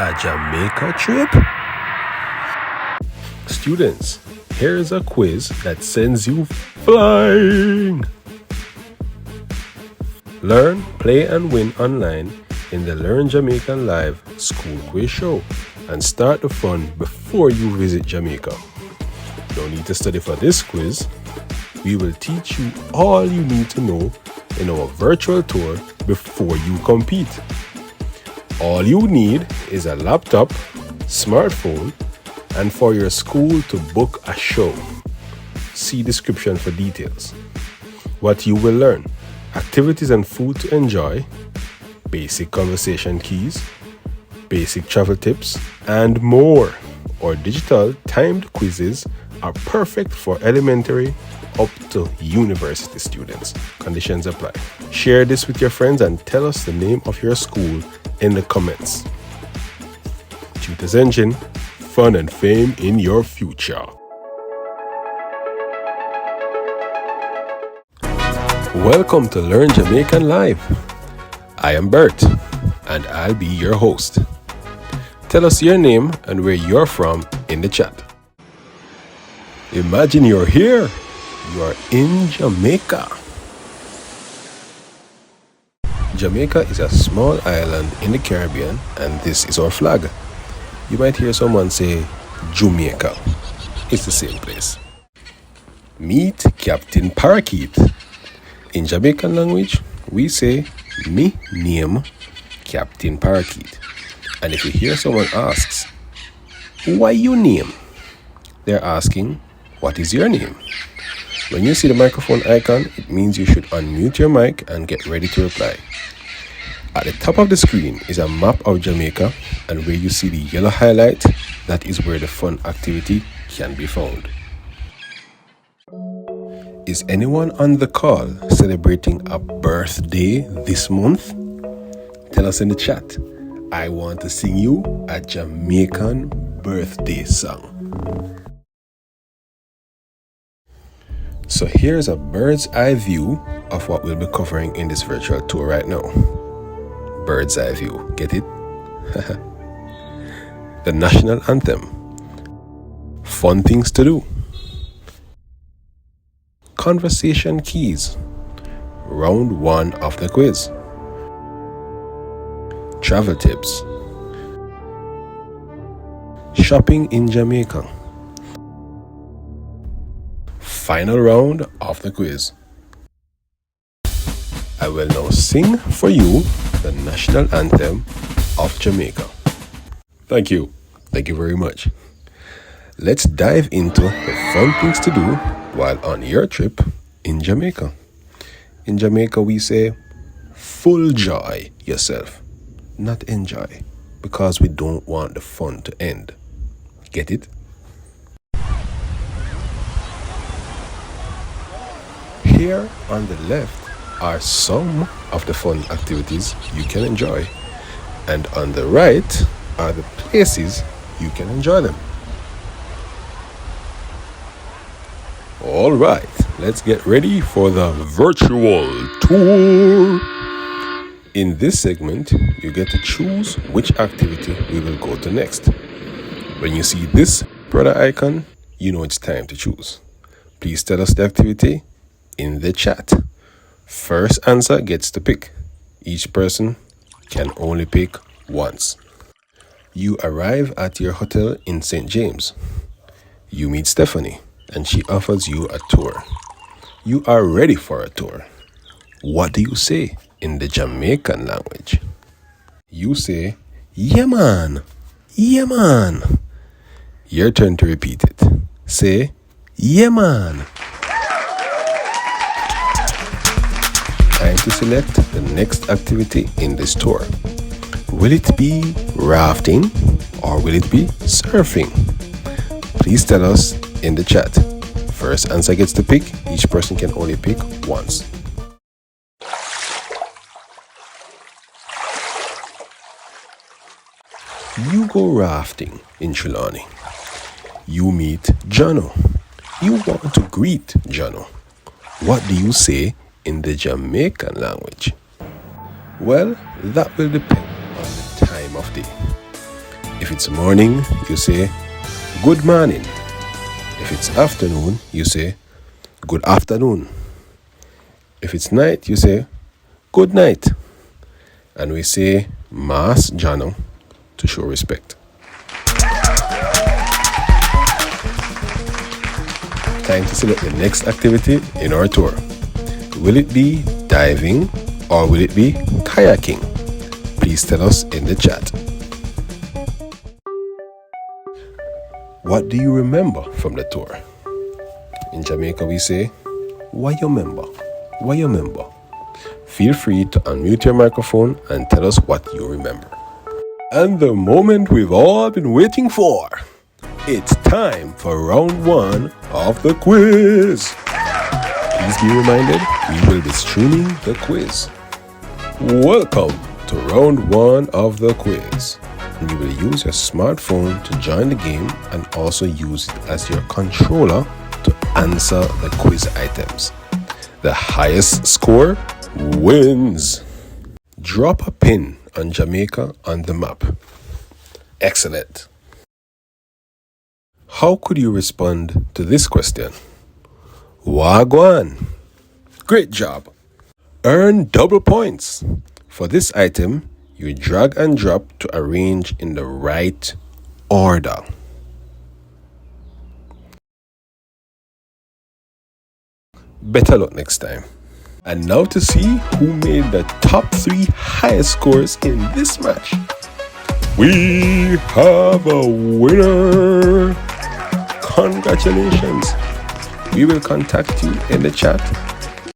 A Jamaica trip? Students, here's a quiz that sends you flying. Learn, play, and win online in the Learn Jamaican Live school quiz show and start the fun before you visit Jamaica. No need to study for this quiz. We will teach you all you need to know in our virtual tour before you compete. All you need is a laptop, smartphone, and for your school to book a show. See description for details. What you will learn: activities and food to enjoy, basic conversation keys, basic travel tips, and more. Our digital timed quizzes are perfect for elementary up to university students. Conditions apply. Share this with your friends and tell us the name of your school in the comments. Tutors Engine, fun and fame in your future. Welcome to Learn Jamaican Live. I am Bert, and I'll be your host. Tell us your name and where you're from in the chat. Imagine you're here. You're in Jamaica. Jamaica is a small island in the Caribbean, and this is our flag. You might hear someone say Jamaica. It's the same place. Meet Captain Parakeet. In Jamaican language, we say, "Me name Captain Parakeet." And if you hear someone asks, "Why you name?" they're asking, "What is your name?" When you see the microphone icon, it means you should unmute your mic and get ready to reply. At the top of the screen is a map of Jamaica, and where you see the yellow highlight, that is where the fun activity can be found. Is anyone on the call celebrating a birthday this month? Tell us in the chat. I want to sing you a Jamaican birthday song. So here's a bird's eye view of what we'll be covering in this virtual tour right now. Bird's eye view, get it? The national anthem. Fun things to do. Conversation keys. Round 1 of the quiz. Travel tips. Shopping in Jamaica. Final round of the quiz. I will now sing for you the national anthem of Jamaica. Thank you. Thank you very much. Let's dive into the fun things to do while on your trip in Jamaica. In Jamaica, we say, full joy yourself, not enjoy, because we don't want the fun to end. Get it? Here on the left are some of the fun activities you can enjoy, and on the right are the places you can enjoy them. All right, let's get ready for the virtual tour. In this segment, you get to choose which activity we will go to next. When you see this brother icon, you know it's time to choose. Please tell us the activity in the chat. First answer gets to pick. Each person can only pick once. You arrive at your hotel in St. James. You meet Stephanie, and she offers you a tour. You are ready for a tour. What do you say in the Jamaican language? You say, "Yeah man, yeah man." Your turn to repeat it. Say, "Yeah man." Time to select the next activity in this tour. Will it be rafting or will it be surfing? Please tell us in the chat. First answer gets to pick. Each person can only pick once. You go rafting in Trelawney. You meet Jono. You want to greet Jono. What do you say in the Jamaican language? Well, that will depend on the time of day. If it's morning, you say good morning. If it's afternoon, you say good afternoon. If it's night, you say good night. And we say Mas Jano to show respect. Time to select the next activity in our tour. Will it be diving or will it be kayaking? Please tell us in the chat. What do you remember from the tour? In Jamaica we say, Wayomember. Wayomember. Feel free to unmute your microphone and tell us what you remember. And the moment we've all been waiting for. It's time for round 1 of the quiz. Please be reminded, we will be streaming the quiz. Welcome to round 1 of the quiz. You will use your smartphone to join the game and also use it as your controller to answer the quiz items. The highest score wins. Drop a pin on Jamaica on the map. Excellent. How could you respond to this question? Wagwan. Great job. Earn double points. For this item, you drag and drop to arrange in the right order. Better luck next time. And now to see who made the top 3 highest scores in this match. We have a winner. Congratulations. We will contact you in the chat